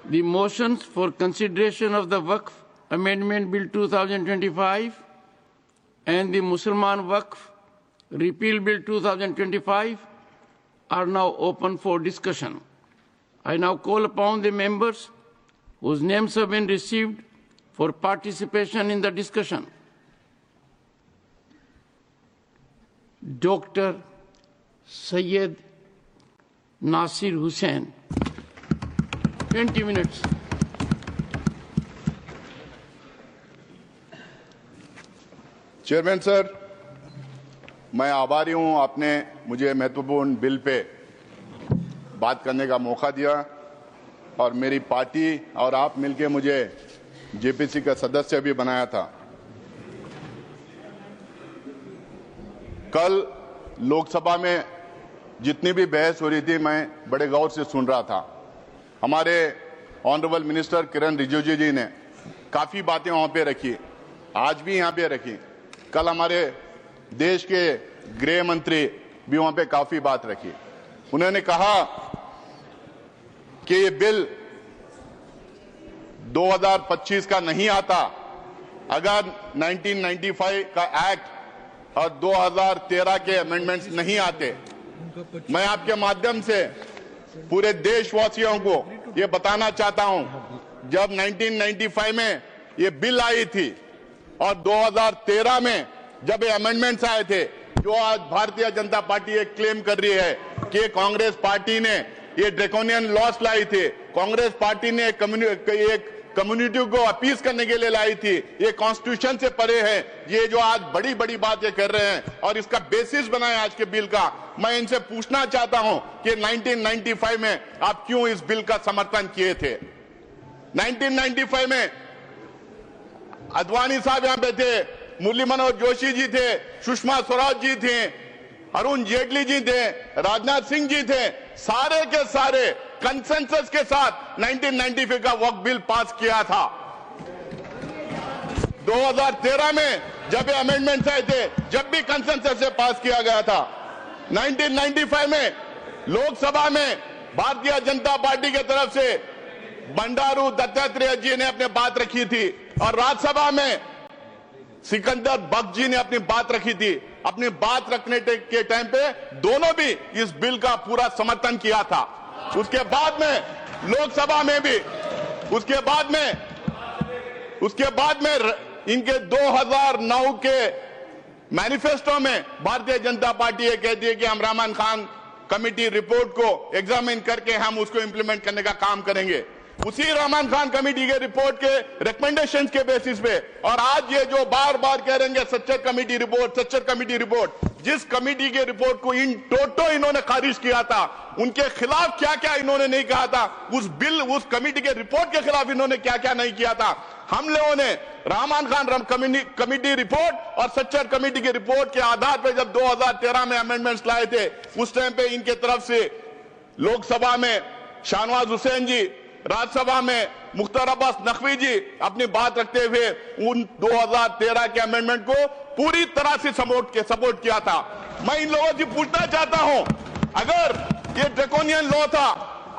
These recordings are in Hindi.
the motions for consideration of the Waqf Amendment Bill 2025 and the Mussalman Waqf Repeal Bill 2025 are now open for discussion. I now call upon the members whose names have been received for participation in the discussion. Dr. Syed Nasir Hussain. 20 minutes. Chairman sir, मैं आभारी हूं आपने मुझे महत्वपूर्ण बिल पे बात करने का मौका दिया और मेरी पार्टी और आप मिलके मुझे जेपीसी का सदस्य भी बनाया था। कल लोकसभा में जितनी भी बहस हो रही थी मैं बड़े गौर से सुन रहा था। हमारे ऑनरेबल मिनिस्टर किरण रिजिजू जी ने काफी बातें वहां पे रखी, आज भी यहां पे रखी। कल हमारे देश के गृह मंत्री भी वहां पे काफी बात रखी। उन्होंने कहा कि ये बिल 2025 का नहीं आता अगर 1995 का एक्ट और 2013 के अमेंडमेंट्स नहीं आते। मैं आपके माध्यम से पूरे देशवासियों को ये बताना चाहता हूं, जब 1995 में ये बिल आई थी और 2013 में जब ये अमेंडमेंट्स आए थे, जो आज भारतीय जनता पार्टी एक क्लेम कर रही है कि कांग्रेस पार्टी ने ये ड्रैकोनियन लॉस लाई थी, कांग्रेस पार्टी ने एक कम्युनिटी को अपीज करने के लिए लाई थी, ये कॉन्स्टिट्यूशन से परे है। ये जो आज बड़ी बड़ी बात ये कर रहे हैं और इसका बेसिस बनाए आज के बिल का, मैं इनसे पूछना चाहता हूं कि 1995 में आप क्यों इस बिल का समर्थन किए थे? 1995 में अद्वानी साहब यहां पे थे, मुरली मनोहर जोशी जी थे, सुषमा स्वराज जी थे, अरुण जेटली जी थे, राजनाथ सिंह जी थे, सारे के सारे कंसेंसस के साथ 1995 का वक्फ बिल पास किया था। 2013 में जब ये अमेंडमेंट्स आए थे, जब भी कंसेंसस से पास किया गया था। 1995 में लोकसभा में भारतीय जनता पार्टी की तरफ से बंडारू दत्तात्रेय जी ने अपनी बात रखी थी और राज्यसभा में सिकंदर बख्श जी ने अपनी बात रखी थी। अपनी बात रखने के टाइम पे दोनों भी इस बिल का पूरा समर्थन किया था। उसके बाद में लोकसभा में भी उसके बाद में इनके 2009 के मैनिफेस्टो में भारतीय जनता पार्टी ये कहती है कि हम रहमान खान कमेटी रिपोर्ट को एग्जामिन करके हम उसको इंप्लीमेंट करने का काम करेंगे। उसी रहमान खान कमेटी के रिपोर्ट के रिकमेंडेशंस के बेसिस पे और आज ये जो बार बार कह रहे हैं सच्चर कमेटी रिपोर्ट, जिस कमेटी के रिपोर्ट को इन टोटो इन्होंने खारिज किया था, उनके खिलाफ क्या क्या इन्होंने नहीं कहा था, उस कमेटी के रिपोर्ट के खिलाफ इन्होंने क्या क्या नहीं किया था। हम लोगों ने रहमान खान कमेटी रिपोर्ट और सच्चर कमेटी की रिपोर्ट के आधार पर जब 2013 में अमेंडमेंट्स लाए थे, उस टाइम पे इनके तरफ से लोकसभा में शाहनवाज हुसैन जी, राज्यसभा में मुख्तार अब्बास नकवी जी अपनी बात रखते हुए उन 2013 के अमेंडमेंट को पूरी तरह से सपोर्ट किया था। मैं इन लोगों से पूछना चाहता हूं, अगर ये ड्रैकोनियन लॉ था,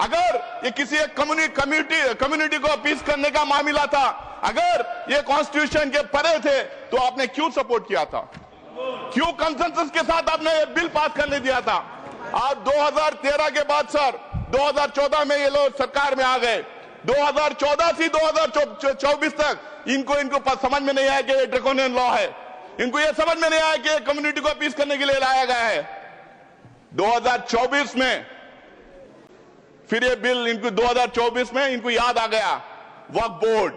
अगर ये किसी एक कम्युनिटी को अपीज करने का मामला था, अगर ये कॉन्स्टिट्यूशन के परे थे, तो आपने क्यों सपोर्ट किया था? क्यों कंसेंसस के साथ आपने ये बिल पास करने दिया था? आज 2013 के बाद सर 2014 में ये लोग सरकार में आ गए। 2014 से 2024 तक इनको समझ में नहीं आया कि ये ड्रैकोनियन लॉ है। इनको ये समझ में नहीं आया कि कम्युनिटी को अपीज करने के लिए लाया गया है। 2024 में फिर ये बिल इनको 2024 में इनको याद आ गया, वक्फ बोर्ड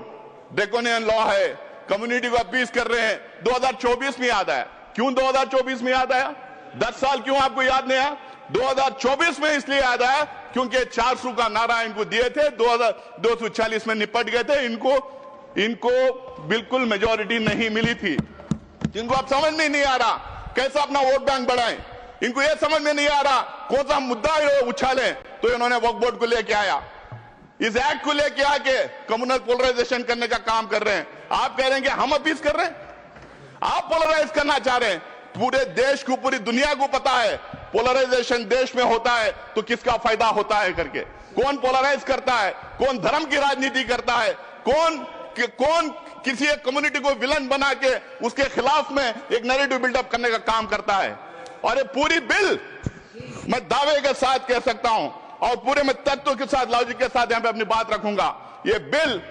ड्रैकोनियन लॉ है, कम्युनिटी को अपीज कर रहे हैं। 2024 में याद आया। क्यों 2024 में याद आया? 10 साल क्यों आपको याद नहीं आया? 2024 में इसलिए याद आया क्योंकि 400 का नारा इनको दिए थे, 240 में निपट गए थे। इनको बिल्कुल मेजॉरिटी नहीं मिली थी। इनको अब समझ में नहीं आ रहा कैसा अपना वोट बैंक बढ़ाएं। इनको यह समझ में नहीं आ रहा कौन सा मुद्दा उछालें, तो इन्होंने वक्फ बोर्ड को लेके आया, इस एक्ट को लेके आके कम्युनल पोलराइजेशन करने का काम कर रहे हैं। आप कह रहे हैं कि हम अपीज कर रहे हैं, आप पोलराइज करना चाह रहे हैं। पूरे देश को, पूरी दुनिया को पता है पोलराइजेशन देश में होता है तो किसका फायदा होता है करके। कौन पोलराइज करता है, कौन धर्म की राजनीति करता है, कौन किसी एक कम्युनिटी को विलन बना के उसके खिलाफ में एक नैरेटिव बिल्डअप करने का काम करता है। और ये पूरी बिल मैं दावे के साथ कह सकता हूं और पूरे में तत्व के साथ, लॉजिक के साथ यहां पे अपनी बात रखूंगा, ये बिल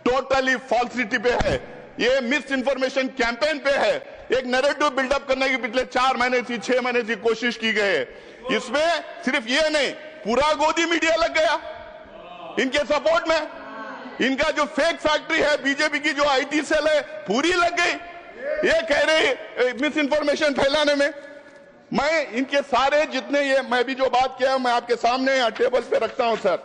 टोटली फॉल्सिटी पे है, ये मिस इन्फॉर्मेशन कैंपेन पे है, एक नैरेटिव बिल्डअप करने की पिछले 4 महीने से 6 महीने से कोशिश की गई है। इसमें सिर्फ ये नहीं, पूरा गोदी मीडिया लग गया इनके सपोर्ट में। इनका जो फेक फैक्ट्री है बीजेपी की, जो आईटी सेल है, पूरी लग गई ये कह रही मिस इन्फॉर्मेशन फैलाने में। मैं इनके सारे जितने ये मैं भी जो बात किया मैं आपके सामने यहाँ टेबल पे रखता हूं सर।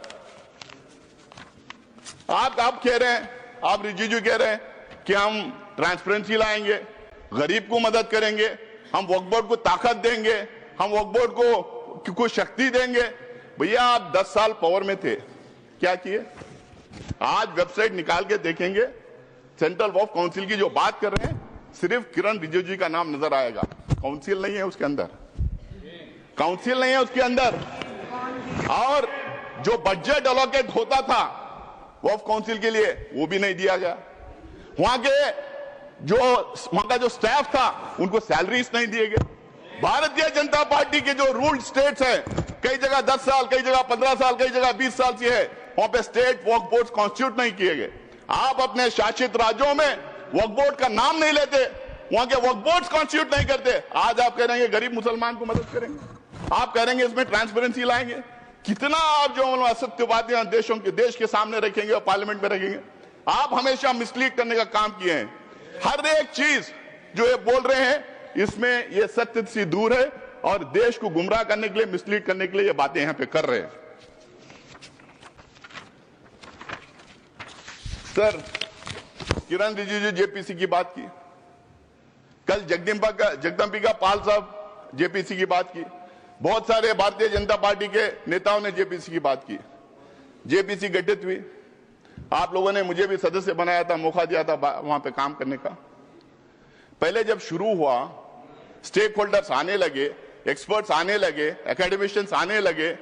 आप कह रहे हैं, आप रिजिजू कह रहे हैं कि हम ट्रांसपेरेंसी लाएंगे, गरीब को मदद करेंगे, हम वक्फ बोर्ड को ताकत देंगे, हम वक्फ बोर्ड को शक्ति देंगे। भैया आप 10 साल पावर में थे, क्या किए? आज वेबसाइट निकाल के देखेंगे, सेंट्रल वक्फ काउंसिल की जो बात कर रहे हैं सिर्फ किरण रिजिजू का नाम नजर आएगा, काउंसिल नहीं है उसके अंदर, काउंसिल नहीं है उसके अंदर। और जो बजट अलॉकेट होता था वक्फ काउंसिल के लिए वो भी नहीं दिया गया। वहां का जो स्टाफ था उनको सैलरीज नहीं दिए गए। भारतीय जनता पार्टी के जो रूल्ड स्टेट्स हैं, कई जगह 10 साल, कई जगह 15 साल, कई जगह 20 साल से है, वहां पे स्टेट वक्फ बोर्ड कॉन्स्टिट्यूट नहीं किए गए। आप अपने शासित राज्यों में वक्फ बोर्ड का नाम नहीं लेते, वहां के वक्फ बोर्ड कॉन्स्टिट्यूट नहीं करते। आज आप कह रहे हैं गरीब मुसलमान को मदद करेंगे, आप कह रहे हैं इसमें ट्रांसपेरेंसी लाएंगे। कितना आप जो असत्यवादी देश के सामने रखेंगे और पार्लियामेंट में रखेंगे। आप हमेशा मिसलीड करने का काम किए हैं। हर एक चीज जो ये बोल रहे हैं इसमें ये सत्य से दूर है और देश को गुमराह करने के लिए, मिसलीड करने के लिए ये बातें यहां पे कर रहे हैं। सर, किरण रिजिजू जेपीसी की बात की, कल जगदम्बिका पाल साहब जेपीसी की बात की, बहुत सारे भारतीय जनता पार्टी के नेताओं ने जेपीसी की बात की। जेपीसी गठित हुई, आप लोगों ने मुझे भी सदस्य बनाया था, मौका दिया था वहां पे काम करने का। पहले जब शुरू हुआ, स्टेक होल्डर्स आने लगे, एक्सपर्ट्स आने लगे, एकेडमिशियंस आने लगे,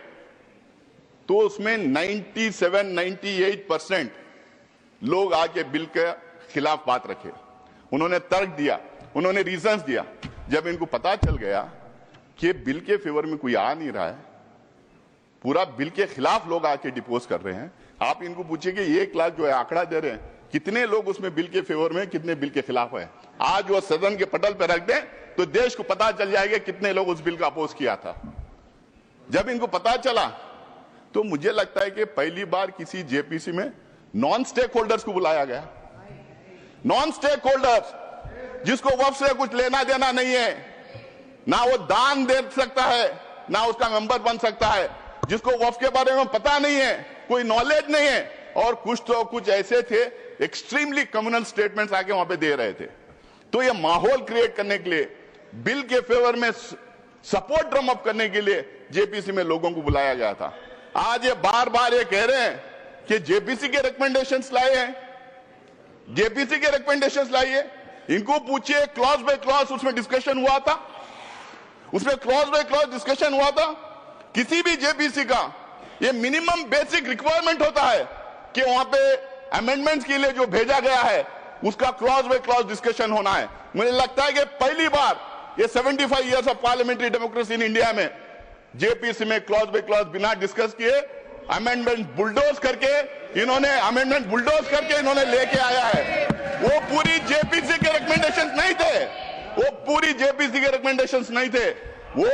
तो उसमें 97-98% लोग आके बिल के खिलाफ बात रखे। उन्होंने तर्क दिया, उन्होंने रीजंस दिया। जब इनको पता चल गया कि बिल के फेवर में कोई आ नहीं रहा है, पूरा बिल के खिलाफ लोग आके डिपोज कर रहे हैं, आप इनको पूछिए कि 1 लाख जो है आंकड़ा दे रहे हैं, कितने लोग उसमें बिल के फेवर में, कितने बिल के खिलाफ है। आज वो सदन के पटल पर रख दें तो देश को पता चल जाएगा कितने लोग उस बिल का अपोज किया था। जब इनको पता चला तो मुझे लगता है कि पहली बार किसी जेपीसी में नॉन स्टेक होल्डर्स को बुलाया गया। नॉन स्टेक होल्डर्स जिसको वक्फ से कुछ लेना देना नहीं है, ना वो दान दे सकता है, ना उसका मेंबर बन सकता है, जिसको वक्फ के बारे में पता नहीं है, कोई नॉलेज नहीं है, और कुछ ऐसे थे एक्सट्रीमली कम्युनल स्टेटमेंट्स आके वहां पे दे रहे थे। तो ये माहौल क्रिएट करने के लिए, बिल के फेवर में सपोर्ट ड्रम अप करने के लिए जेपीसी में लोगों को बुलाया गया था। आज ये बार बार ये कह रहे हैं कि जेपीसी के रिकमेंडेशंस लाए हैं, जेपीसी के रिकमेंडेशंस लाइए। इनको पूछिए क्लॉज बाय क्लॉज उसमें डिस्कशन हुआ था, उसमें क्लॉज बाय क्लॉज डिस्कशन हुआ था। किसी भी जेपीसी का ये मिनिमम बेसिक रिक्वायरमेंट होता है कि वहां पे अमेंडमेंट्स के लिए जो भेजा गया है उसका क्लॉज बाय क्लॉज डिस्कशन होना है। मुझे लगता है कि पहली बार ये 75 years of parliamentary democracy in India में जेपीसी में क्लॉज बाय क्लॉज बिना डिस्कस किए अमेंडमेंट बुलडोज करके इन्होंने लेके आया है। वो पूरी जेपीसी के रिकमेंडेशंस नहीं थे, वो पूरी जेपीसी के रिकमेंडेशंस नहीं थे, वो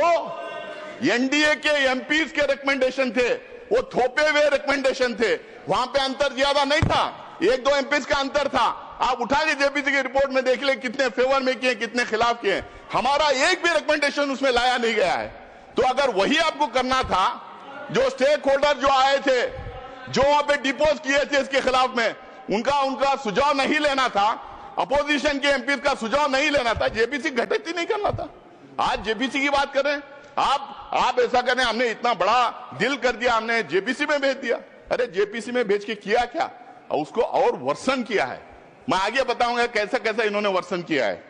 एनडीए के एमपीज के रिकमेंडेशन थे, वो थोपे हुए रिकमेंडेशन थे। वहां पे अंतर ज्यादा नहीं था, 1-2 एमपीज का अंतर था। आप उठा के जेपीसी की रिपोर्ट में देख ले कितने फेवर में किए, कितने खिलाफ किए। हमारा एक भी रिकमेंडेशन उसमें लाया नहीं गया है। तो अगर वही आपको करना था, जो स्टेक होल्डर जो आए थे, जो वहां पे डिपोज किए थे इसके खिलाफ में, उनका सुझाव नहीं लेना था, अपोजिशन के एमपीज का सुझाव नहीं लेना था, जेपीसी गठित ही नहीं करना था। आज जेपीसी की बात कर रहे हैं आप ऐसा करें, हमने इतना बड़ा दिल कर दिया, हमने जेपीसी में भेज दिया। अरे जेपीसी में भेज के किया क्या, और उसको और वर्सन किया है। मैं आगे बताऊंगा कैसा कैसा इन्होंने वर्सन किया है।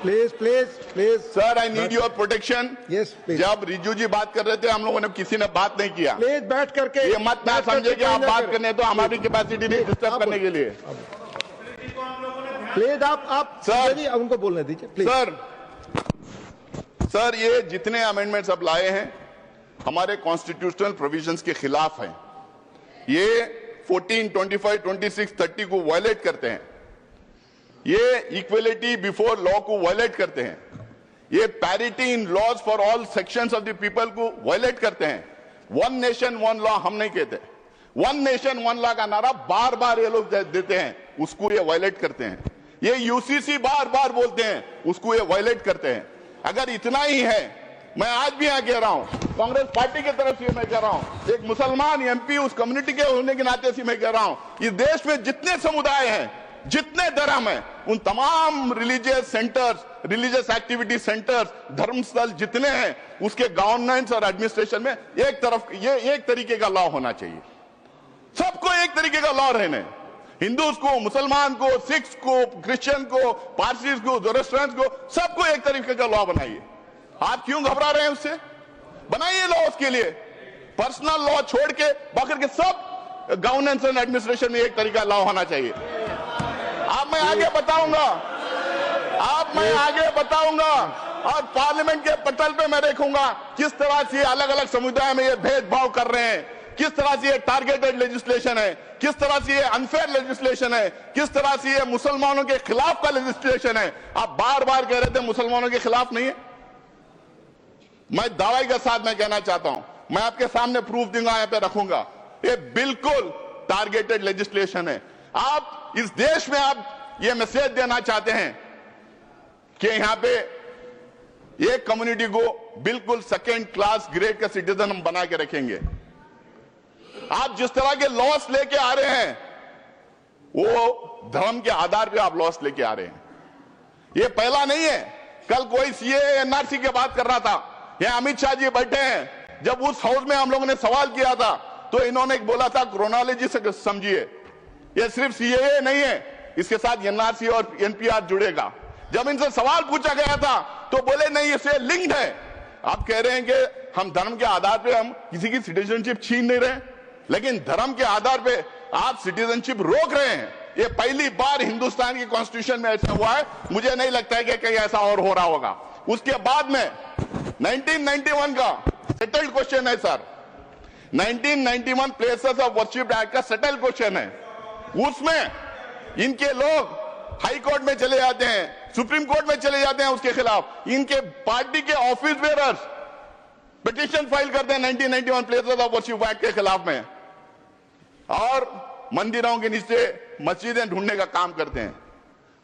Please sir, I need your protection. Yes please, जब रिजू जी बात कर रहे थे, हम लोगों ने किसी ने बात नहीं किया। प्लीज बैठ करके ये मत ना समझे कि आप बात करने तो हमारी कैपेसिटी नहीं डिस्टर्ब करने के लिए। प्लीज आप सर, उनको बोलने दीजिए प्लीज। सर, ये जितने अमेंडमेंट्स अब लाए हैं हमारे कॉन्स्टिट्यूशनल प्रोविजंस के खिलाफ हैं। ये 14, 25, 26, 30 को वायलेट करते हैं। ये इक्वलिटी बिफोर लॉ को वायलेट करते हैं। ये parity in laws for all sections of the people को वायलेट करते हैं। वन नेशन वन लॉ हम नहीं कहते, वन नेशन वन लॉ का नारा बार बार ये लोग देते हैं, उसको ये वायलेट करते हैं। ये यूसीसी बार बार बोलते हैं, उसको ये वायलेट करते हैं। अगर इतना ही है, मैं आज भी यहां कह रहा हूं, कांग्रेस पार्टी की तरफ से मैं कह रहा हूं, एक मुसलमान एमपी उस कम्युनिटी के होने के नाते से मैं कह रहा हूं, इस देश में जितने समुदाय हैं, जितने धर्म हैं, उन तमाम religious centres, religious activity centres, धर्मस्थल जितने हैं, उसके गवर्नेंस और एडमिनिस्ट्रेशन में एक तरफ ये एक तरीके का लॉ होना चाहिए। सबको एक तरीके का लॉ रहने, हिंदूज को, मुसलमान को, सिख्स को, क्रिश्चियन को, पारसीज को, जोरस्ट्रियंस को, सबको एक तरीके का लॉ बनाइए। आप क्यों घबरा रहे हैं उससे? बनाइए लॉ उसके लिए, पर्सनल लॉ छोड़ के बाकी के सब गवर्नेंस एंड एडमिनिस्ट्रेशन में एक तरीका लॉ होना चाहिए। आप मैं आगे बताऊंगा और पार्लियामेंट के पटल पे मैं देखूंगा किस तरह से अलग अलग समुदाय में ये भेदभाव कर रहे हैं, किस तरह से ये टारगेटेड लेजिस्लेशन है, किस तरह से ये अनफेयर लेजिस्लेशन है, किस तरह से ये मुसलमानों के खिलाफ का लेजिस्लेशन है। आप बार बार कह रहे थे मुसलमानों के खिलाफ नहीं है। मैं दावे के साथ मैं कहना चाहता हूं, मैं आपके सामने प्रूफ दूंगा, यहां पे रखूंगा, ये बिल्कुल टारगेटेड लेजिस्लेशन है। आप इस देश में आप ये मैसेज देना चाहते हैं कि यहां पे एक कम्युनिटी को बिल्कुल सेकेंड क्लास ग्रेड का सिटीजन हम बना के रखेंगे। आप जिस तरह के लॉस लेके आ रहे हैं, वो धर्म के आधार पे आप लॉस लेके आ रहे हैं। ये पहला नहीं है। कल कोई सीए एनआरसी की बात कर रहा था, यहां अमित शाह जी बैठे हैं, जब उस हाउस में हम लोगों ने सवाल किया था तो इन्होंने बोला था क्रोनोलॉजी से समझिए, ये सिर्फ सीएए नहीं है, इसके साथ एनआरसी और एनपीआर जुड़ेगा। जब इनसे सवाल पूछा गया था तो बोले नहीं, इससे लिंक्ड है। आप कह रहे हैं कि हम धर्म के आधार पे हम किसी की सिटीजनशिप छीन नहीं रहे, लेकिन धर्म के आधार पे आप सिटीजनशिप रोक रहे हैं। ये पहली बार हिंदुस्तान की कॉन्स्टिट्यूशन में ऐसा हुआ है। मुझे नहीं लगता है कि कहीं ऐसा और हो रहा होगा। उसके बाद में 1991 का सेटल्ड क्वेश्चन है sir, 1991 places of worship act का सेटल्ड क्वेश्चन है। उसमें इनके लोग हाई कोर्ट में चले जाते हैं, सुप्रीम कोर्ट में चले जाते हैं, उसके खिलाफ इनके पार्टी के ऑफिस बेयरर्स पिटीशन फाइल करते हैं 1991 प्लेसेस ऑफ वर्शिप एक्ट के खिलाफ में, और मंदिरों के नीचे मस्जिदें ढूंढने का काम करते हैं।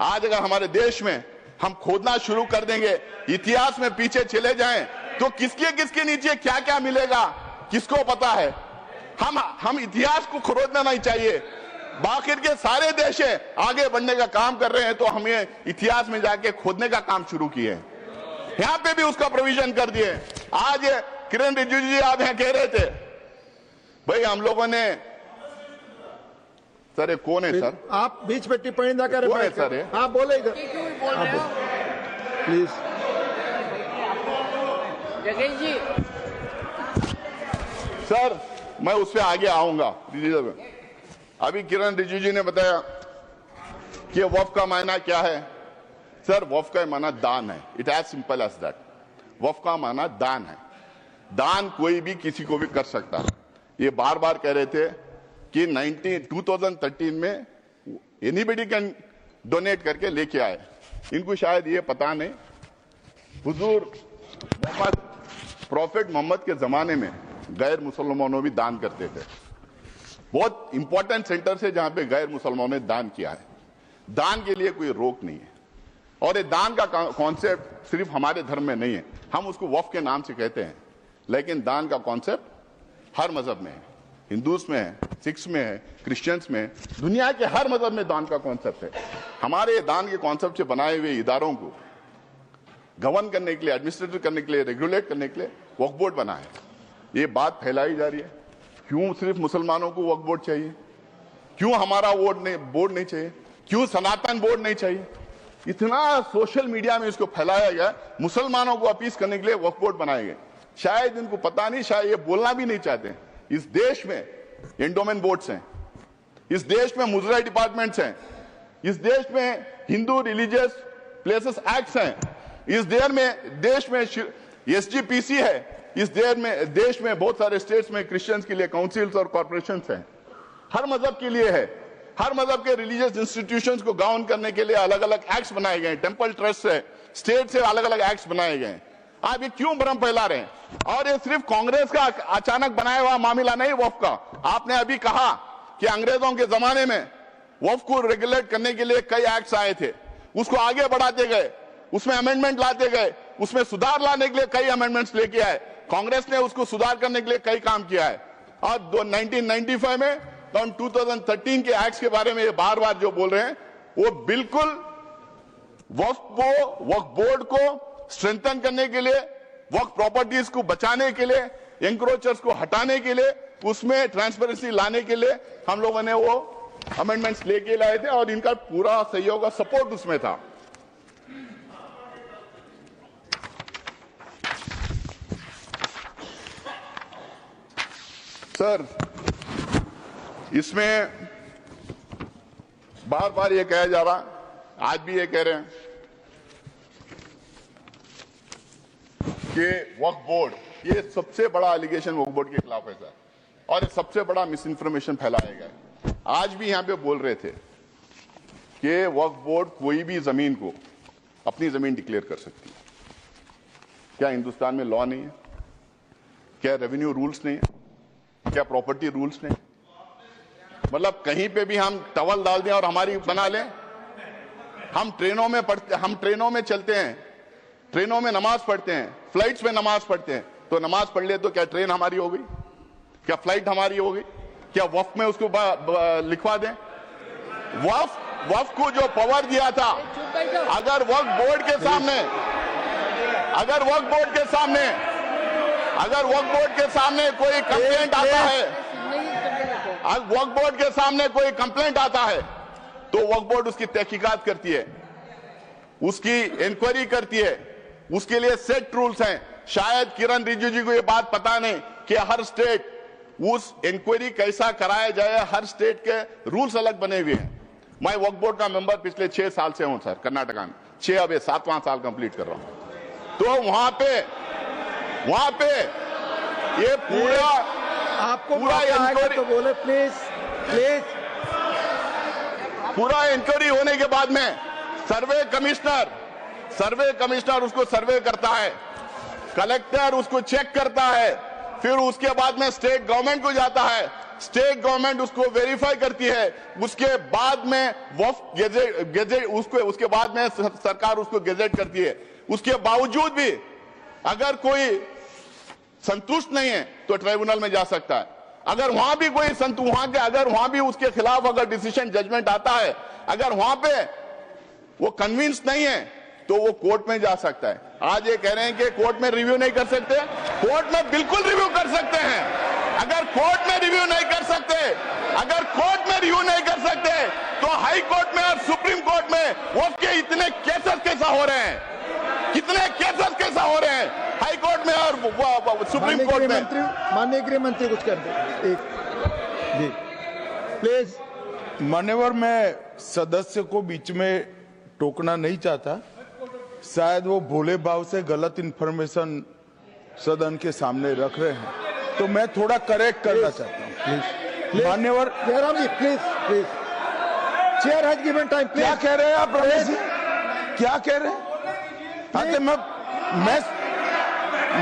आज अगर हमारे देश में हम खोदना शुरू कर देंगे, इतिहास में पीछे चले जाएं, तो किसके नीचे क्या क्या मिलेगा किसको पता है। हम इतिहास को खोदना नहीं चाहिए। बाकी के सारे देश आगे बढ़ने का काम कर रहे हैं, तो हमें इतिहास में जाके खोदने का काम शुरू किए। यहां पे भी उसका प्रोविजन कर दिए। आज किरण रिजिजू जी आप यहां कह रहे थे, भाई हम लोगों ने, सर ये कौन है सर? आप बीच में टिप्पणी ना करें। कौन है सर ये? आप बोले इधर प्लीज। जगेश जी, सर मैं उससे आगे आऊंगा। अभी किरण रिजिजू जी ने बताया कि वफ का मायना क्या है। सर वफ का माना दान है, it as simple as that. वफ का माना दान है। दान कोई भी किसी को भी कर सकता है। ये बार बार कह रहे थे कि 2013 में एनीबडी कैन डोनेट करके लेके आए। इनको शायद ये पता नहीं, हुजूर मोहम्मद, प्रॉफिट मोहम्मद के जमाने में गैर मुसलमानों भी दान करते थे। बहुत इंपॉर्टेंट सेंटर से जहां पे गैर मुसलमानों ने दान किया है। दान के लिए कोई रोक नहीं है। और ये दान का कॉन्सेप्ट सिर्फ हमारे धर्म में नहीं है, हम उसको वफ के नाम से कहते हैं, लेकिन दान का कॉन्सेप्ट हर मजहब में है। हिंदूज में है, सिख्स में है, क्रिश्चियंस में है, दुनिया के हर मजहब में दान का कॉन्सेप्ट है। हमारे दान के कॉन्सेप्ट से बनाए हुए इदारों को गवर्न करने के लिए, एडमिनिस्ट्रेट करने के लिए, रेगुलेट करने के लिए वक्फ बोर्ड बना है। ये बात फैलाई जा रही है, क्यों सिर्फ मुसलमानों को वक्फ बोर्ड चाहिए, क्यों हमारा बोर्ड नहीं चाहिए, क्यों सनातन बोर्ड नहीं चाहिए। इतना सोशल मीडिया में इसको फैलाया गया, मुसलमानों को अपील करने के लिए वक्फ बोर्ड बनाए गए। शायद इनको पता नहीं, शायद ये बोलना भी नहीं चाहते। इस देश में एंडोमेंट बोर्ड्स हैं, इस देश में मुजरा डिपार्टमेंट्स हैं, इस देश में हिंदू रिलीजियस प्लेसेस एक्ट्स हैं, इस देश में SGPC है, इस देश में बहुत सारे स्टेट्स में क्रिश्चियंस के लिए काउंसिल्स और कॉर्पोरेशंस हैं। हर मजहब के लिए है, हर मजहब के रिलीजियस इंस्टीट्यूशंस को गाउन करने के लिए अलग अलग एक्ट्स बनाए गए हैं। टेंपल ट्रस्ट से, स्टेट से अलग अलग एक्ट्स बनाए गए हैं। आप ये क्यों भ्रम फैला रहे हैं? और ये सिर्फ कांग्रेस का अचानक बनाया हुआ मामला नहीं वक्फ का। आपने अभी कहा कि अंग्रेजों के जमाने में वक्फ को रेगुलेट करने के लिए कई एक्ट्स आए थे, उसको आगे बढ़ाते गए, उसमें अमेंडमेंट लाते गए, उसमें सुधार लाने के लिए कई अमेंडमेंट्स लेके आए। कांग्रेस ने उसको सुधार करने के लिए कई काम किया है। और 1995 में 2013 के एक्ट्स के बारे में ये बार बार जो बोल रहे हैं, वो बिल्कुल वक्फ बोर्ड को स्ट्रेंथन करने के लिए, वक्फ प्रॉपर्टीज को बचाने के लिए, एंक्रोचर्स को हटाने के लिए, उसमें ट्रांसपेरेंसी लाने के लिए हम लोगों ने वो अमेंडमेंट्स लेके लाए थे और इनका पूरा सहयोग और सपोर्ट उसमें था। सर, इसमें बार बार ये कहा जा रहा, आज भी ये कह रहे हैं कि वक्फ बोर्ड, ये सबसे बड़ा एलिगेशन वक्फ बोर्ड के खिलाफ है सर, और सबसे बड़ा मिस इन्फॉर्मेशन फैलाया गया है। आज भी यहां पे बोल रहे थे कि वक्फ बोर्ड कोई भी जमीन को अपनी जमीन डिक्लेयर कर सकती है। क्या हिंदुस्तान में लॉ नहीं है? क्या रेवेन्यू रूल्स नहीं है? क्या प्रॉपर्टी रूल्स नहीं? मतलब कहीं पे भी हम टवल डाल दें और हमारी बना लें? हम ट्रेनों में चलते हैं, ट्रेनों में नमाज पढ़ते हैं, फ्लाइट्स में नमाज पढ़ते हैं, तो नमाज पढ़ ले तो क्या ट्रेन हमारी हो गई? क्या फ्लाइट हमारी हो गई? क्या वक्फ में उसको लिखवा दें? वक्फ को जो पावर दिया था, अगर वक्फ बोर्ड के सामने कोई कंप्लेंट आता है, वक्फ बोर्ड के सामने कोई कंप्लेंट आता है, तो वक्फ बोर्ड उसकी तहकीकात करती है, उसकी इंक्वायरी करती है, उसके लिए सेट रूल्स हैं। शायद किरण रिजिजू को यह बात पता नहीं कि हर स्टेट उस इंक्वायरी कैसा कराया जाए, हर स्टेट के रूल्स अलग बने हुए हैं। मैं वक्फ बोर्ड का मेंबर पिछले 6 साल से हूं सर, कर्नाटका में 6, अब 7वां साल कंप्लीट कर रहा हूं। तो वहां पे ये पूरा इंक्वायरी तो बोले प्लीज। पूरा इंक्वायरी होने के बाद में सर्वे कमिश्नर उसको सर्वे करता है, कलेक्टर उसको चेक करता है, फिर उसके बाद में स्टेट गवर्नमेंट को जाता है, स्टेट गवर्नमेंट उसको वेरीफाई करती है, उसके बाद में वक्फ गेजेट उसके बाद में सरकार उसको गेजेट करती है। उसके बावजूद भी अगर कोई संतुष्ट नहीं है तो ट्राइब्यूनल में जा सकता है। अगर वहां भी कोई अगर वहां भी उसके खिलाफ अगर डिसीजन जजमेंट आता है, अगर वहां पे वो कन्विंस नहीं है तो वो कोर्ट में जा सकता है। आज ये कह रहे हैं कि कोर्ट में रिव्यू नहीं कर सकते, कोर्ट में बिल्कुल रिव्यू कर सकते हैं। अगर कोर्ट में रिव्यू नहीं कर सकते तो हाई कोर्ट में और सुप्रीम कोर्ट में वो के इतने केसेस कैसा हो रहे हैं, हाई कोर्ट में और सुप्रीम कोर्ट में। माननीय गृह मंत्री कुछ कर दे एक जी प्लीज। मान्यवर, मैं सदस्य को बीच में टोकना नहीं चाहता, शायद वो भोले भाव से गलत इंफॉर्मेशन सदन के सामने रख रहे हैं, तो मैं थोड़ा करेक्ट करना चाहता हूँ। मान्यवर Jairam ji please chair has given time. क्या कह रहे हैं आप रमेश जी? क्या कह रहे हैं? मैं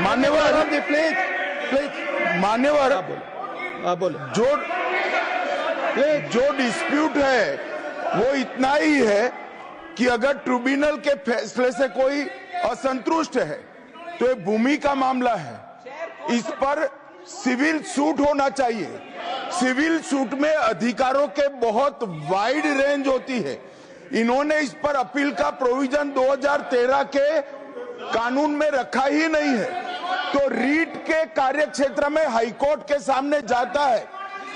मान्यवर जी प्लीज मान्यवर आप बोलो। जो डिस्प्यूट है वो इतना ही है कि अगर ट्रिब्यूनल के फैसले से कोई असंतुष्ट है तो ये भूमि का मामला है, इस पर सिविल सूट होना चाहिए। सिविल सूट में अधिकारों के बहुत वाइड रेंज होती है। इन्होंने इस पर अपील का प्रोविजन 2013 के कानून में रखा ही नहीं है, तो रीट के कार्य क्षेत्र में हाईकोर्ट के सामने जाता है।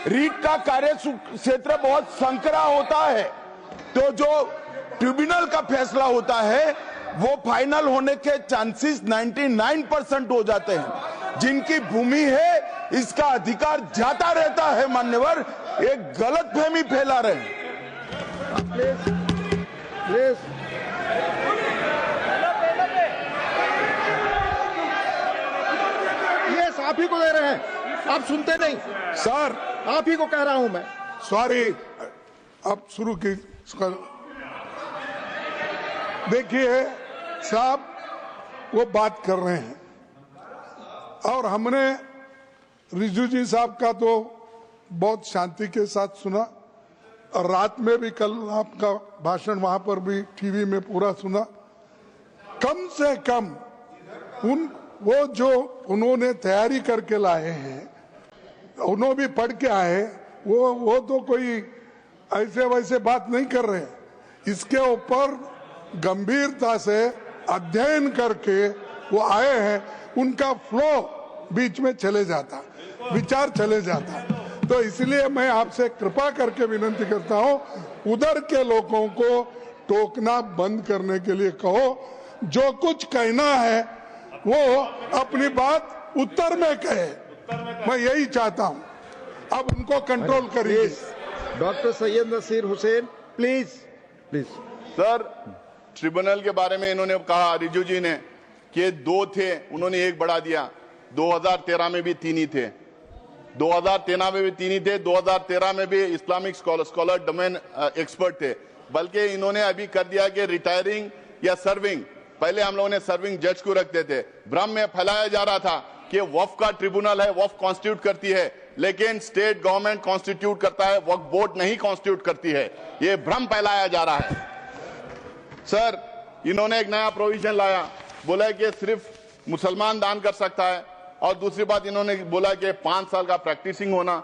रीट का कार्य क्षेत्र बहुत संकरा होता है, तो जो ट्रिब्यूनल का फैसला होता है वो फाइनल होने के चांसेस 99% हो जाते हैं। जिनकी भूमि है इसका अधिकार जाता रहता है। मान्यवर, एक गलतफहमी फैला रहे हैं। प्लीज ये आप ही को दे रहे हैं, आप सुनते नहीं। सर, आप ही को कह रहा हूं मैं। सॉरी, अब शुरू की। देखिए साहब, वो बात कर रहे हैं और हमने रिजू जी साहब का तो बहुत शांति के साथ सुना और रात में भी कल आपका भाषण वहां पर भी टीवी में पूरा सुना। कम से कम वो जो उन्होंने तैयारी करके लाए हैं, उन्होंने भी पढ़ के आए, वो तो कोई ऐसे वैसे बात नहीं कर रहे। इसके ऊपर गंभीरता से अध्ययन करके वो आए हैं। उनका फ्लो बीच में चले जाता, विचार चले जाता। तो इसलिए मैं आपसे कृपा करके विनती करता हूं, उधर के लोगों को टोकना बंद करने के लिए कहो। जो कुछ कहना है वो अपनी बात उत्तर में कहे। मैं यही चाहता हूं। अब उनको कंट्रोल करिए। Doctor Syed Naseer Hussain, please please. Sir, tribunal के बारे में इन्होंने कहा, रिजू जी ने, कि 2 थे, उन्होंने 1 बढ़ा दिया। 2013 में भी 3 ही थे। 2013 में भी 3 ही थे। 2013 में भी इस्लामिक स्कॉलर डोमेन एक्सपर्ट थे। बल्कि इन्होंने अभी कर दिया कि रिटायरिंग या सर्विंग। पहले हम लोगों ने सर्विंग जज को रखते थे। भ्रम में फैलाया जा रहा था कि वक्फ का ट्रिब्यूनल है, वक्फ कॉन्स्टिट्यूट करती है, लेकिन स्टेट गवर्नमेंट कॉन्स्टिट्यूट करता है, वक्फ बोर्ड नहीं कॉन्स्टिट्यूट करती है। ये भ्रम फैलाया जा रहा है। सर, इन्होंने एक नया प्रोविजन लाया, बोला कि सिर्फ मुसलमान दान कर सकता है। और दूसरी बात इन्होंने बोला कि 5 साल का प्रैक्टिसिंग होना।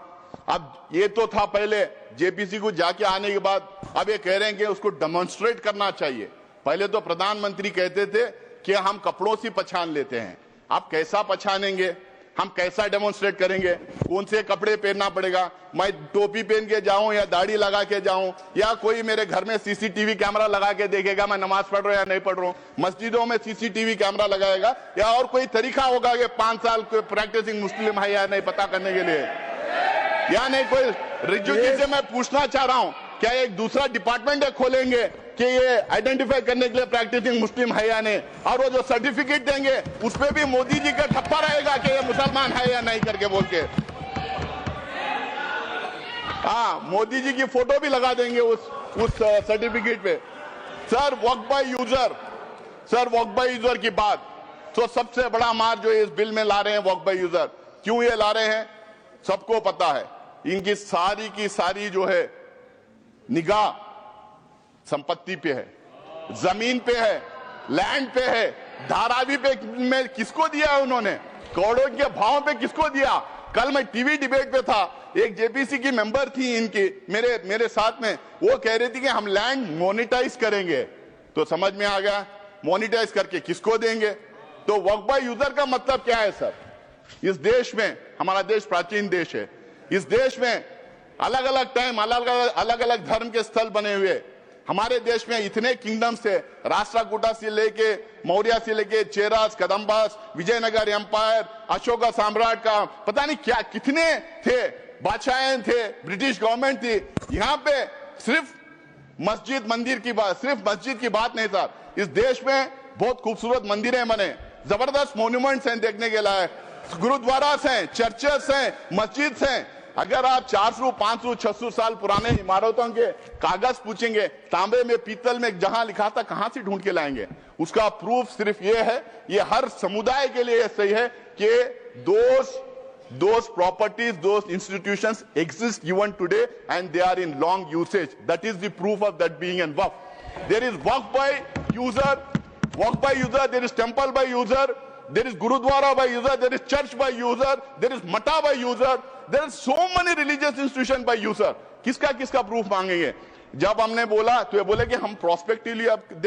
अब ये तो था पहले, जेपीसी को जाके आने के बाद अब ये कह रहे हैं कि उसको डेमोन्स्ट्रेट करना चाहिए। पहले तो प्रधानमंत्री कहते थे कि हम कपड़ों से पहचान लेते हैं। आप कैसा पहचानेंगे? हम कैसा डेमोन्स्ट्रेट करेंगे? कौन से कपड़े पहनना पड़ेगा? मैं टोपी पहन के जाऊं या दाढ़ी लगा के जाऊं, या कोई मेरे घर में सीसीटीवी कैमरा लगा के देखेगा मैं नमाज पढ़ रहा हूं या नहीं पढ़ रहा हूं? मस्जिदों में सीसीटीवी कैमरा लगाएगा या और कोई तरीका होगा कि 5 साल कोई प्रैक्टिसिंग मुस्लिम है या नहीं पता करने के लिए? या नहीं कोई रिजू जी से मैं पूछना चाह रहा हूं, क्या एक दूसरा डिपार्टमेंट खोलेंगे कि ये आइडेंटिफाई करने के लिए प्रैक्टिसिंग मुस्लिम है या नहीं? और वो जो सर्टिफिकेट देंगे उस पे भी मोदी जी का ठप्पा रहेगा कि ये मुसलमान है या नहीं करके बोल के। हाँ, मोदी जी की फोटो भी लगा देंगे उस सर्टिफिकेट पे। Sir, Waqf by user, sir Waqf by user की बात तो सबसे बड़ा मार जो इस बिल में ला रहे हैं वक्फ बाय यूजर। क्यों ये ला रहे हैं सबको पता है। इनकी सारी की सारी जो है निगाह संपत्ति पे है, जमीन पे है, लैंड पे है। धारावी पे में किसको दिया है उन्होंने? करोड़ों के भाव पे किसको दिया? कल मैं टीवी डिबेट पे था, एक जेपीसी की मेंबर थी इनकी मेरे साथ में, वो कह रही थी कि हम लैंड मोनेटाइज करेंगे। तो समझ में आ गया, मोनेटाइज करके किसको देंगे? तो वक्फ बाय यूजर का मतलब क्या है सर? इस देश में, हमारा देश प्राचीन देश है, इस देश में अलग अलग टाइम अलग अलग धर्म के स्थल बने हुए। हमारे देश में इतने किंगडम्स थे, राष्ट्रकूटा से लेके मौर्य से लेके चेरास, कदम्बास, विजयनगर एम्पायर, अशोका साम्राट का पता नहीं क्या कितने थे, बादशाहें थे, ब्रिटिश गवर्नमेंट थी। यहाँ पे सिर्फ मस्जिद मंदिर की बात, सिर्फ मस्जिद की बात नहीं था। इस देश में बहुत खूबसूरत मंदिरें बने, जबरदस्त मॉन्यूमेंट्स हैं देखने के लायक, गुरुद्वारास हैं, चर्चेस हैं, मस्जिद हैं। अगर आप 400, 500, 600 साल पुराने इमारतों के कागज पूछेंगे, तांबे में, पीतल में जहां लिखा था, कहां से ढूंढ के लाएंगे? उसका प्रूफ सिर्फ ये है, ये हर समुदाय के लिए सही है कि those properties, those institutions exist even today and they are in long usage. That is the proof of that being in waqf. There is waqf by user, there is temple by user, there is gurudwara by user, there is church by user, there is mata by user, there are so many religious institutions by user. किसका प्रूफ मांगेंगे? जब हमने बोला तो ये बोले कि हम प्रोस्पेक्टिवली अब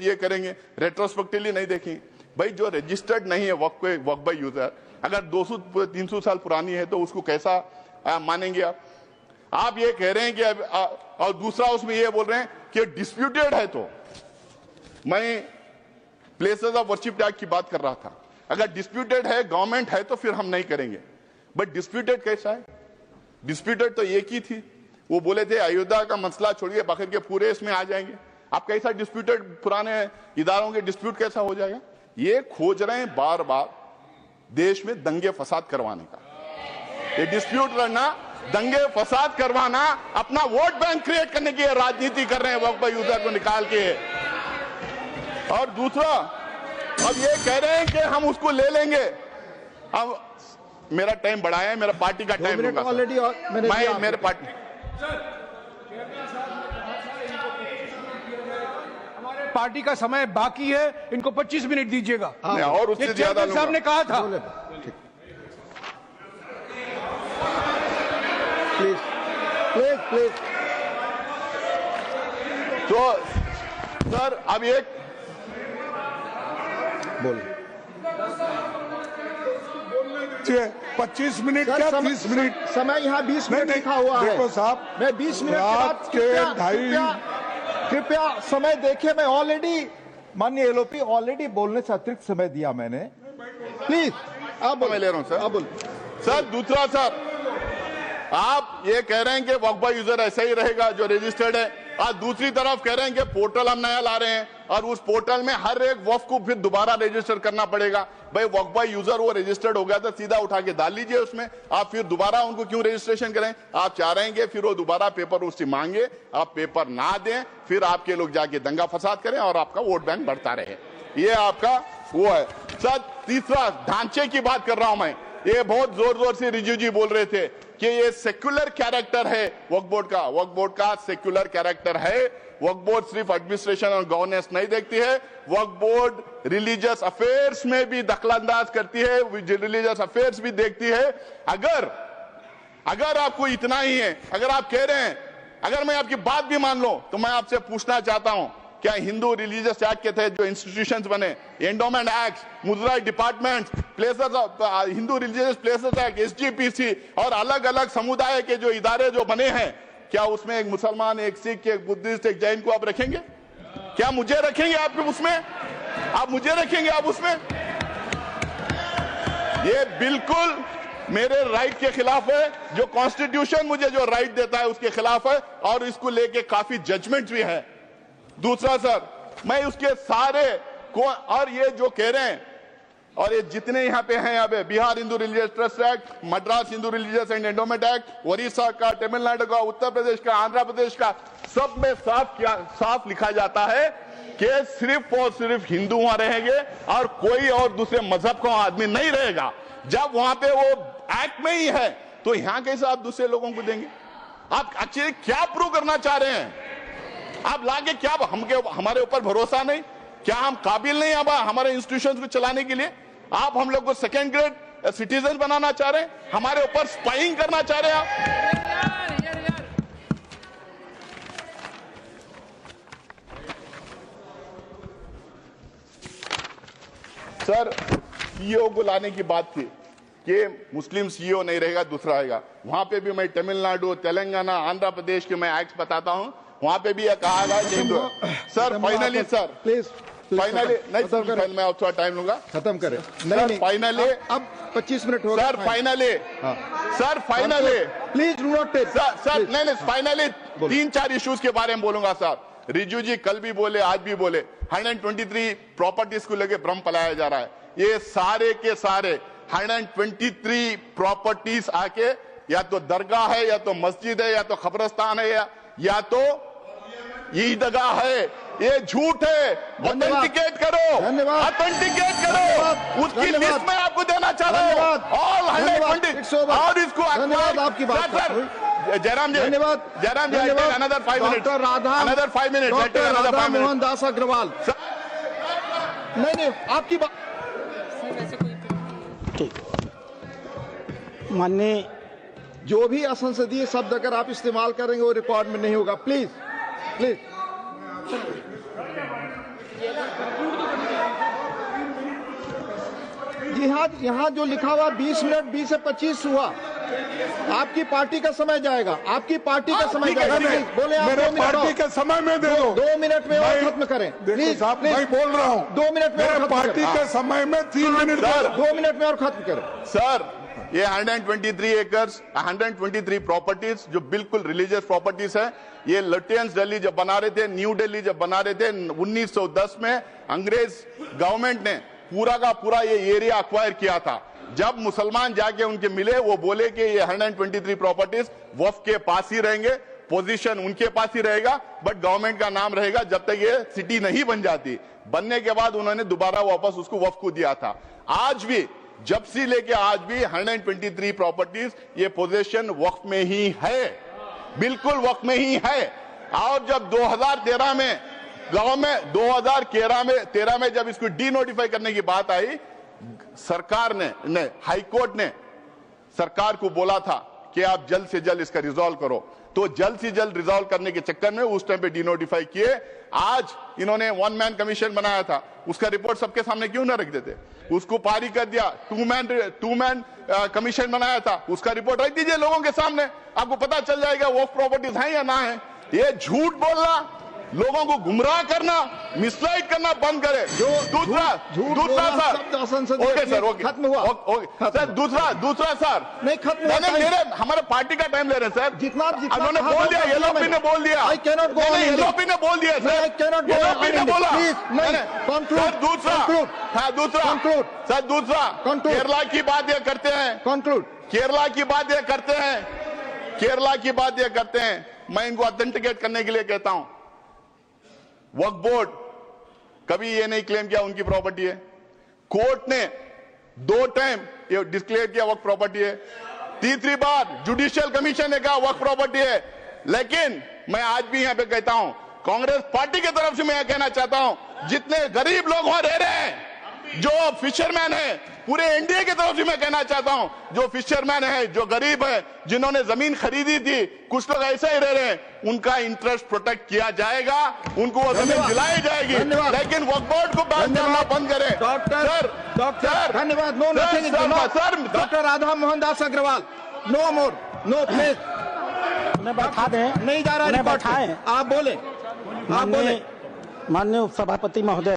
ये करेंगे, रेट्रोस्पेक्टिवली नहीं देखेंगे। भाई जो रजिस्टर्ड नहीं है वक्फ बाय यूजर, अगर 200-300 साल पुरानी है तो उसको कैसा मानेंगे आप? ये कह रहे हैं कि और दूसरा उसमें ये बोल रहे हैं कि डिस्प्यूटेड है तो मैं प्लेसेस ऑफ वर्शिप टैग की बात कर रहा था। अगर डिस्प्यूटेड है, गवर्नमेंट है, तो फिर हम नहीं करेंगे। बट डिस्प्यूटेड कैसा है? डिस्प्यूटेड तो एक ही थी, वो बोले थे अयोध्या का मसला छोड़िए बाकी के पूरे इसमें आ जाएंगे। आप कैसा डिस्प्यूटेड, पुराने इदारों के डिस्प्यूट कैसा हो जाएगा? ये खोज रहे हैं बार बार देश में दंगे फसाद करवाने का। ये डिस्प्यूट लड़ना, दंगे फसाद करवाना, अपना वोट बैंक क्रिएट करने की राजनीति कर रहे हैं वक्फ यूजर को निकाल के। और दूसरा, अब ये कह रहे हैं कि हम उसको ले लेंगे। अब मेरा टाइम बढ़ाया है, मेरा पार्टी का टाइम लूंगा ऑलरेडी मैं मेरे पार्टी पार्टी का समय बाकी है, इनको 25 मिनट दीजिएगा। और उससे ज्यादा साहब ने कहा था। Please please please. तो सर अब एक बोलिए 25 मिनट सर, क्या 30 मिनट? समय यहाँ 20 मिनट लिखा हुआ है। देखो साहब, मैं 20 मिनट के रात बाद के कृपया समय देखें। मैं ऑलरेडी माननीय एलओपी ऑलरेडी बोलने से अतिरिक्त समय दिया मैंने। प्लीज अब मैं ले रहा हूं सर। अब सर दूसरा, सर आप ये कह रहे हैं कि वक्फ यूजर ऐसा ही रहेगा जो रजिस्टर्ड है, और दूसरी तरफ कह रहे हैं कि पोर्टल हम नया ला रहे हैं और उस पोर्टल में हर एक वक्फ को फिर दोबारा रजिस्टर करना पड़ेगा। भाई वक्फ यूजर वो रजिस्टर्ड हो गया था, सीधा उठा के डाल लीजिए उसमें, आप फिर दोबारा उनको क्यों रजिस्ट्रेशन करें? आप चाह रहे हैं कि फिर वो दोबारा पेपर उससे मांगे, आप पेपर ना दें, फिर आपके लोग जाके दंगा फसाद करें और आपका वोट बैंक बढ़ता रहे। ये आपका वो है। सर तीसरा, ढांचे की बात कर रहा हूं मैं। ये बहुत जोर जोर से रिजू जी बोल रहे थे कि ये सेक्युलर कैरेक्टर है वक्फ बोर्ड का। वक्फ बोर्ड का सेक्युलर कैरेक्टर है। वक्फ बोर्ड सिर्फ एडमिनिस्ट्रेशन और गवर्नेंस नहीं देखती है, वक्फ बोर्ड रिलीजियस अफेयर्स में भी दखलंदाज करती है, रिलीजियस अफेयर्स भी देखती है। अगर आपको इतना ही है, अगर आप कह रहे हैं, अगर मैं आपकी बात भी मान लो, तो मैं आपसे पूछना चाहता हूं, क्या हिंदू रिलीजियस एक्ट के तहत जो इंस्टीट्यूशंस बने, endowment act, Muzrai department, places of Hindu religious places act, SGPC और अलग अलग समुदाय के जो इदारे जो बने हैं, क्या उसमें एक मुसलमान, एक सिख, एक बुद्धिस्ट, एक जैन को आप रखेंगे? क्या मुझे रखेंगे आप उसमें? आप मुझे रखेंगे आप उसमें? ये बिल्कुल मेरे राइट के खिलाफ है। जो कॉन्स्टिट्यूशन मुझे जो राइट देता है उसके खिलाफ है, और इसको लेके काफी जजमेंट भी है। दूसरा सर, मैं उसके सारे को, और ये जो कह रहे हैं, और ये जितने यहाँ पे हैं, यहाँ पे Bihar Hindu religious trust act, Madras Hindu religious and endowment act, Orissa का, तमिलनाडु का, उत्तर प्रदेश का, आंध्र प्रदेश का, सब में साफ लिखा जाता है कि सिर्फ और सिर्फ हिंदू वहां रहेंगे और कोई और दूसरे मजहब का आदमी नहीं रहेगा। जब वहां पे वो एक्ट में ही है, तो यहाँ कैसे आप दूसरे लोगों को देंगे? आप एक्चुअली क्या प्रूव करना चाह रहे हैं? आप लाके क्या हमारे ऊपर भरोसा नहीं? क्या हम काबिल नहीं अब हमारे इंस्टीट्यूशंस को चलाने के लिए? आप हम लोग को सेकेंड ग्रेड सिटीजन बनाना चाह रहे हैं? हमारे ऊपर स्पाइंग करना चाह रहे हैं आप? सर सीईओ को लाने की बात थी कि मुस्लिम सीईओ नहीं रहेगा, दूसरा आएगा। वहां पे भी मैं तमिलनाडु, तेलंगाना, आंध्र प्रदेश के मैं एक्ट बताता हूं, वहां पे भी यह कहा गया Hindu. Sir finally sir please finally नहीं, मैं थोड़ा टाइम लूंगा, खत्म करें। नहीं फाइनली अब 25 मिनट हो गए sir. Finally sir, finally please do not take sir नहीं, फाइनली 3-4 इश्यूज के बारे में बोलूंगा सर। रिजू जी कल भी बोले, आज भी बोले, 123 प्रॉपर्टीज को लेके भ्रम फैलाया जा रहा है। ये सारे के सारे 123 प्रॉपर्टीज आके या तो दरगाह है, या तो मस्जिद है, या तो कब्रिस्तान है, या तो ईदगाह है। ये झूठ है। ऑथेंटिकेट करो, धन्यवाद, ऑथेंटिकेट करो। उसकी लिस्ट में आपको देना चाह रहे हो ऑल 120 और इसको आपकी बात जयराम जी, धन्यवाद, Jairam ji, another 5 minute, doctor Radha, another 5 minute, doctor Radha Mohan Das Agrawal. नहीं आपकी बात माननीय, जो भी असंसदीय शब्द अगर आप इस्तेमाल करेंगे वो रिकॉर्ड में नहीं होगा। प्लीज प्लीज जी हाँ, यहाँ जो लिखा हुआ 20 मिनट 20 से 25 हुआ, आपकी पार्टी का समय जाएगा, आपकी पार्टी का समय जाएगा। प्लीज बोले आप, मेरे 2 मिनट पार्टी और। के समय में दे दो। 2 मिनट में और खत्म करें। देखो प्लीज साहब, मैं बोल रहा हूँ 2 मिनट में और मेरे खत्म पार्टी करें। के समय में 3 मिनट सर, 2 मिनट में और खत्म करें। सर, ये 123 एकर्स, 123 प्रॉपर्टीज जो बिल्कुल रिलीजियस प्रॉपर्टीज है, ये लुटियंस दिल्ली जब बना रहे थे, न्यू दिल्ली जब बना रहे थे 1910 में, अंग्रेज गवर्नमेंट ने पूरा का पूरा ये एरिया अक्वायर किया था। जब मुसलमान जाके उनके मिले, वो बोले कि ये 123 प्रॉपर्टीज वक्फ के पास ही रहेंगे, पोजीशन उनके पास ही रहेगा, बट गवर्नमेंट का नाम रहेगा जब तक ये सिटी नहीं बन जाती। बनने के बाद उन्होंने दोबारा वापस उसको वक्फ को दिया था। आज भी, जब से लेके आज भी 123 प्रॉपर्टीज ये पोजीशन वक्फ में ही है, बिल्कुल वक्फ में ही है। और जब 2013 में गांव में 2013 में जब इसको डी नोटिफाई करने की बात आई, सरकार ने हाई कोर्ट ने सरकार को बोला था कि आप जल्द से जल्द इसका रिजॉल्व करो। तो जल्द से जल्द रिजॉल्व करने के चक्कर में उस टाइम पे डी नोटिफाई किए। आज इन्होंने 1 मैन कमीशन बनाया था, उसका रिपोर्ट सबके सामने क्यों ना रख देते, उसको पारी कर दिया। 2 मैन कमीशन बनाया था, उसका रिपोर्ट रख दीजिए लोगों के सामने, आपको पता चल जाएगा वो प्रॉपर्टीज हैं या ना है। ये झूठ बोलना, लोगों को गुमराह करना, मिसगाइड करना बंद करे। दूसरा सर, ओके सर, ओके खत्म हुआ। सर, दूसरा सर, नहीं खत्म हुआ। मेरे हमारे पार्टी का टाइम ले रहे हैं सर। जितना उन्होंने बोल दिया, एलओपी ने बोल दिया। I cannot go on. LOP ने बोल दिया sir, I cannot go on. LOP ने बोला। Please, नहीं, conclude. सर दूसरा, Conclude. हाँ दूसरा, Conclude. सर दूसरा, Conclude. केरला की बात ये करते हैं, कंक्लूड। केरला की बात ये करते हैं, केरला की बात ये करते हैं। मैं इनको ऑथेंटिकेट करने के लिए कहता हूं, वक्फ बोर्ड कभी ये नहीं क्लेम किया उनकी प्रॉपर्टी है। कोर्ट ने 2 टाइम ये डिक्लेयर किया वक्फ प्रॉपर्टी है, तीसरी बार जुडिशियल कमीशन ने कहा वक्फ प्रॉपर्टी है। लेकिन मैं आज भी यहां पे कहता हूं, कांग्रेस पार्टी की तरफ से मैं यह कहना चाहता हूं, जितने गरीब लोग वहां रह रहे हैं, जो फिशरमैन है, पूरे एनडीए की तरफ से मैं कहना चाहता हूं, जो फिशरमैन है, जो गरीब है, जिन्होंने जमीन खरीदी थी, कुछ लोग ऐसे ही रह रहे हैं, उनका इंटरेस्ट प्रोटेक्ट किया जाएगा, उनको वो जमीन दिलाई जाएगी। लेकिन वक्फ बोर्ड को बात करना बंद करें। डॉक्टर धन्यवाद। No nothing, doctor Radha Mohan Das Agrawal, no more, no please. उन्हें बैठा दें, नहीं जा रहा उन्हें रिपोर्ट। बैठाएं। आप बोले, आप बोले। माननीय उपसभापति महोदय।